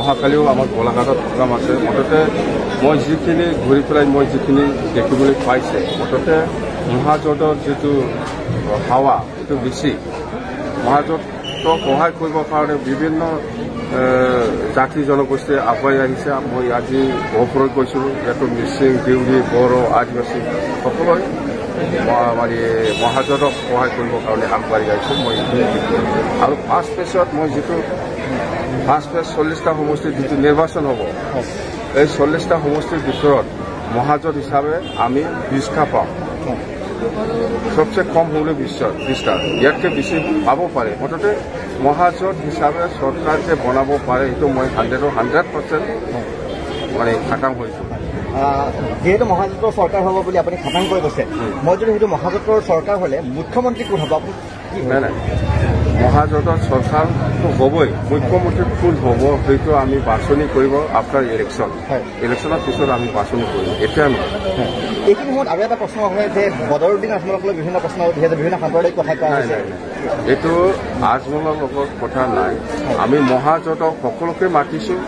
অহাকালিও আমাৰ গোলাঘাটত প্ৰগ্ৰাম আছে মুঠতে মই যিখিনি ঘূৰি পেলাই মই যিখিনি দেখিবলৈ পাইছে মুঠতে মহাজোঁটৰ যিটো হাৱা সেইটো বেছি মহাজোঁটক সহায় কৰিবৰ কাৰণে বিভিন্ন জাতি জনগোষ্ঠীয়ে আগুৱাই আহিছে মই আজি গহপুৰত গৈছিলোঁ ইয়াতো মিচিং দেউৰী বড়ো আদিবাসী সকলোৱে মানে মহাজোঁটক সহায় কৰিবৰ কাৰণে আগবাঢ়ি আহিছোঁ মই আৰু ফাৰ্ষ্ট ফেজত মই যিটো ফাৰ্ষ্ট ফেজ 40টা সমষ্টিৰ যিটো নিৰ্বাচন হ'ব এই 40টা সমষ্টিৰ ভিতৰত মহাজোঁট হিচাপে আমি 20টা পাম সবচে কম হলে 20টা ইয়াতকে বেছি পাব পাৰে মুঠতে মহাজোঁট হিচাপে চৰকাৰ যে বনাব পাৰে এইটো মই 100% মানে খাটাং হৈছোঁ যেহেতু মহাজোঁটৰ চৰকাৰ হ'ব বুলি আপুনি খাটাং কৰি কৈছে মই যদি সেইটো মহাজোঁটৰ চৰকাৰ হ'লে মুখ্যমন্ত্ৰী কোন হ'ব আপুনি নাই নাই মহাজোঁটৰ চৰকাৰটো হ'বই মুখ্যমন্ত্ৰী কোন হ'ব সেইটো আমি বাছনি কৰিব আফটাৰ ইলেকশ্যনৰ পিছত আমি বাছনি কৰিম এতিয়া নহয় এইখিনি সময়ত আৰু এটা প্ৰশ্ন হয় যে বদৰুদ্দিন আজমলক লৈ বিভিন্ন প্ৰশ্ন যিহেতু বিভিন্ন সাম্প্ৰদায়িক কথা কোৱা হৈছে এইটো আজমলৰ লগত কথা নাই আমি মহাজোঁটক সকলোকে মাতিছোঁ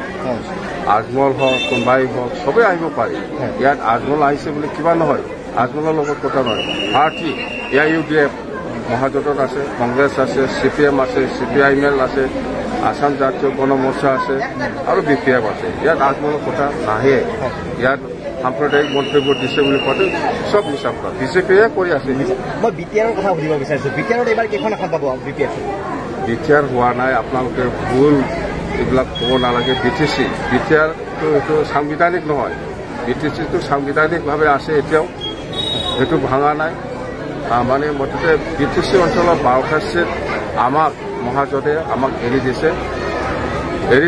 আজমল হওক কোনোবাই হওক চবেই আহিব পাৰি ইয়াত আজমল আহিছে বুলি কিবা নহয় আজমলৰ লগত কথা নহয় পাৰ্টি AIUDF মহাজোঁটত আছে কংগ্ৰেছ আছে CPM আছে CPIML আছে আসাম জাতীয় গণমৰ্চা আছে আৰু BPF আছে ইয়াত আজমলৰ কথা নাহে ইয়াত সাম্প্ৰদায়িক মন্তব্য দিছে বুলি কওঁতে চব মিছা কথা BJPয়ে কৰি আছে মই BTRৰ কথা সুধিব বিচাৰিছোঁ BTRত এইবাৰ কেইখন আসন পাব BTR হোৱা নাই আপোনালোকে ভুল এইবিলাক ক'ব নালাগে BTRটো এইটো সাংবিধানিক নহয় BTCটো সাংবিধানিকভাৱে আছে এতিয়াও সেইটো ভাঙা নাই মানে মুঠতে BTC অঞ্চলৰ 12টা চিট আমাক মহাজোঁটে আমাক এৰি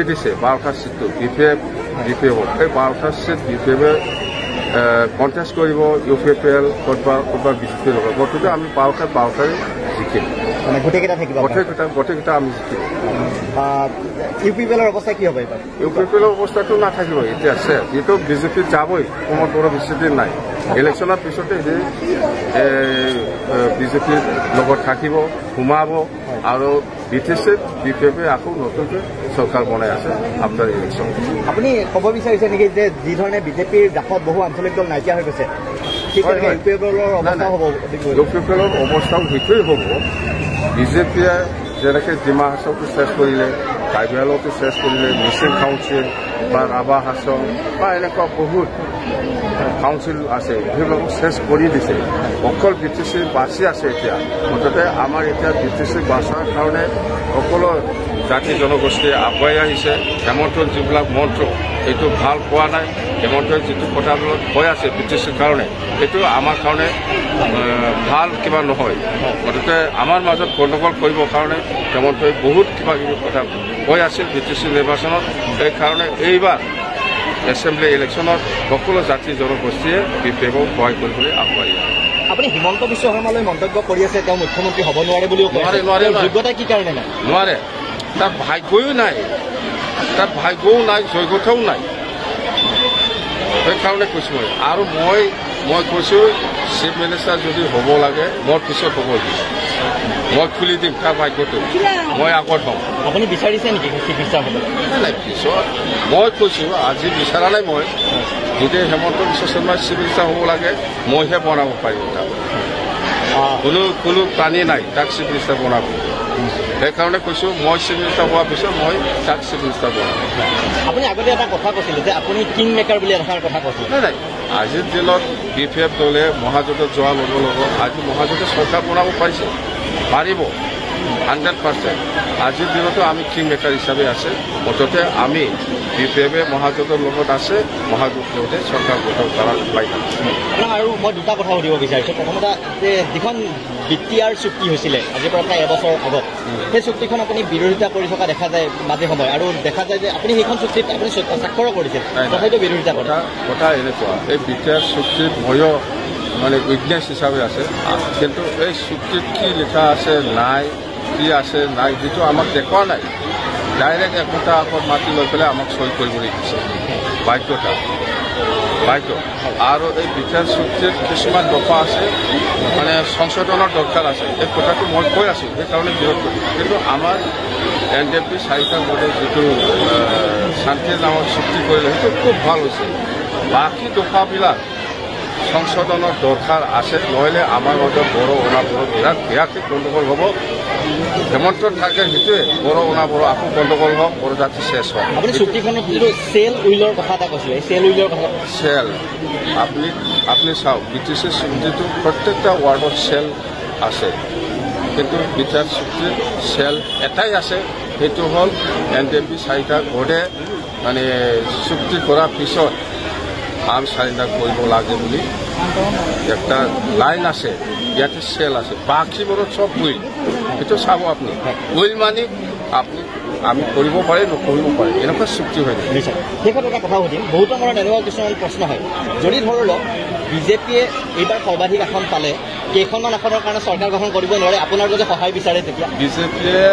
দিছে 12টা চিটটো BPF DPF এই 12টা চিট BPFে কণ্টেষ্ট কৰিব UPPL ক'ৰবাত BJPৰ লগত গতিকে আমি 12টাই জিকিম মানে গোটেইকেইটা থাকিব গোটেইকেইটা আমি জিকিম UPPLৰ অৱস্থা কি হ'ব এইবাৰ UPPLৰ অৱস্থাটো নাথাকিব এতিয়া আছে যিটো BJPত যাবই কোনো বেছি দিন নাই ইলেকশ্যনৰ পিছতে BJPৰ লগত থাকিব সোমাব আৰু BTCত BPFে আকৌ নতুনকৈ চৰকাৰ বনাই আছে আফটাৰ ইলেকশ্যন আপুনি ক'ব বিচাৰিছে নেকি যে যি ধৰণে BJPৰ দাসত বহু আঞ্চলিক দল নাইকিয়া হৈ গৈছে UPPLৰ অৱস্থাও সেইটোৱেই হ'ব BJPয়ে যেনেকৈ ডিমা হাছাওটো চেছ কৰিলে ট্ৰাইবেলতো চেছ কৰিলে মিচিং কাউন্সিল বা ৰাভা হাছং বা এনেকুৱা বহুত কাউন্সিল আছে সেইবিলাকক চেছ কৰি দিছে অকল BTC বাচি আছে এতিয়া মুঠতে আমাৰ এতিয়া BTC বাচাৰ কাৰণে সকলো জাতি জনগোষ্ঠীয়ে আগুৱাই আহিছে হেমন্তৰ যিবিলাক মন্ত্ৰ এইটো ভাল পোৱা নাই হেমন্তই যিটো কথাবিলাক কৈ আছে BTCৰ কাৰণে এইটো আমাৰ কাৰণে ভাল কিবা নহয় মুঠতে আমাৰ মাজত গণ্ডগোল কৰিবৰ কাৰণে হেমন্তই বহুত কিবা কিবি কথা কৈ আছিল BTC নিৰ্বাচনত সেইকাৰণে এইবাৰ এছেম্বলি ইলেকশ্যনত সকলো জাতি জনগোষ্ঠীয়ে BPFক সহায় কৰিবলৈ আগবাঢ়ি আপুনি হিমন্ত বিশ্ব শৰ্মালৈ মন্তব্য কৰি আছে তেওঁ মুখ্যমন্ত্ৰী হ'ব নোৱাৰে বুলিও নোৱাৰে যোগ্যতা কি কাৰণে নাই নোৱাৰে তাৰ ভাগ্যও নাই যোগ্যতাও নাই সেইকাৰণে কৈছোঁ মই আৰু মই কৈছোঁ চিফ মিনিষ্টাৰ যদি হ'ব লাগে মোৰ পিছত হ'ব মই খুলি দিম তাৰ ভাগ্যটো মই আগত হ'ম আপুনি বিচাৰিছে নেকি চিফ মিনিষ্টাৰ হ'ব নাই পিছত মই কৈছোঁ আজি বিচৰা নাই মই যদি হেমন্ত বিশ্ব শৰ্মাই চিফ মিনিষ্টাৰ হ'ব লাগে মইহে বনাব পাৰিম তাক কোনো প্ৰাণী নাই তাক চিফ মিনিষ্টাৰ বনাব সেইকাৰণে কৈছোঁ মই চিফ মিনিষ্টাৰ হোৱাৰ পিছত মই তাক চিফ মিনিষ্টাৰ বনাম আপুনি আগতে এটা কথা কৈছিলে যে আপুনি কিং মেকাৰ বুলি এষাৰ কথা কৈছিলে নাই আজিৰ দিনত BPF দলে মহাজোঁটত যোৱাৰ লগে লগে আজি মহাজোঁটে চৰকাৰ বনাব পাৰিব 100% আজিৰ দিনতো আমি কিং মেকাৰ হিচাপে আছে মুঠতে আমি BPFে মহাজোঁটৰ লগত আছে মহাজোঁটে চৰকাৰ গঠন কৰাৰ পাই আৰু মই দুটা কথা সুধিব বিচাৰিছোঁ প্ৰথমতে যে যিখন BTR চুক্তি হৈছিলে আজিৰ পৰা প্ৰায় এবছৰ আগত সেই চুক্তিখন আপুনি বিৰোধিতা কৰি থকা দেখা যায় মাজে সময়ে আৰু দেখা যায় যে আপুনি সেইখন চুক্তিত আপুনি স্বাক্ষৰো কৰিছিল তথাপিতো বিৰোধিতা কৰে কথা এনেকুৱা এই BTR চুক্তিত ময়ো মানে উইটনেছ হিচাপে আছে কিন্তু এই চুক্তিত কি লিখা আছে নাই কি আছে নাই যিটো আমাক দেখুওৱা নাই ডাইৰেক্ট একোটা আগত মাতি লৈ পেলাই আমাক চহী কৰিবলৈ দিছে বাধ্যতা বাইক আৰু এই বিচাৰ চুক্তিত কিছুমান দফা আছে মানে সংশোধনৰ দৰকাৰ আছে এই কথাটো মই কৈ আছোঁ সেইকাৰণে বিৰোধ কৰিছোঁ কিন্তু আমাৰ NDP 4টা গোটে যিটো শান্তি নামৰ চুক্তি কৰিলে সেইটো খুব ভাল হৈছে বাকী দফাবিলাক সংশোধনৰ দৰকাৰ আছে নহ'লে আমাৰ মাজত বড়ো অনাবড়ো বিৰাট বেয়াকৈ গণ্ডগোল হ'ব হেমন্ত থাকে সেইটোৱে বড়ো অনাবড়ো আকৌ গণ্ডগোল হওক বড়ো জাতি শেষ হওক আপুনি চুক্তিখনত যিটো চেল উইলৰ কথা এটা কৈছিলে চেল উইলৰ কথা চেল আপুনি চাওক BTC চুক্তিটো প্ৰত্যেকটা ৱাৰ্ডত চেল আছে কিন্তু বিচাৰ চুক্তিত চেল এটাই আছে সেইটো হ'ল NDP 4টা গোটে মানে চুক্তি কৰাৰ পিছত আম স্বাধীনতা কৰিব লাগে বুলি একটা লাইন আছে ইয়াতে চেল আছে বাকীবোৰত চব উইল সেইটো চাব আপুনি উইল মানে আপুনি আমি কৰিব পাৰে নকৰিব পাৰে এনেকুৱা চুক্তি হয় নিশ্চয় শেষত এটা কথা সুধিম বহুতৰ মনত এনেকুৱা কিছুমান প্ৰশ্ন হয় যদি ধৰি লওক বিজেপিয়ে এইবাৰ সৰ্বাধিক আসন পালে কেইখনমান আসনৰ কাৰণে চৰকাৰ গঠন কৰিব নোৱাৰে আপোনাৰ যদি সহায় বিচাৰে তেতিয়া বিজেপিয়ে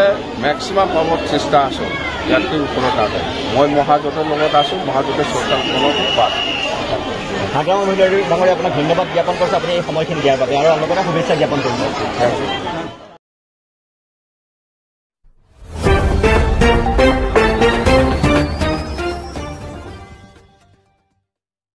মেক্সিমাম পাব 30টা আসন ইয়াতকৈ ওপৰত নাযায় মই মহাজোঁটৰ লগত আছোঁ মহাজোঁটে চৰকাৰখনক পাম হাগ্ৰাম ডাঙৰীয়া আপোনাক ধন্যবাদ জ্ঞাপন কৰিছোঁ আপুনি এই সময়খিনি দিয়াৰ বাবে আৰু লগতে শুভেচ্ছা জ্ঞাপন কৰিছোঁ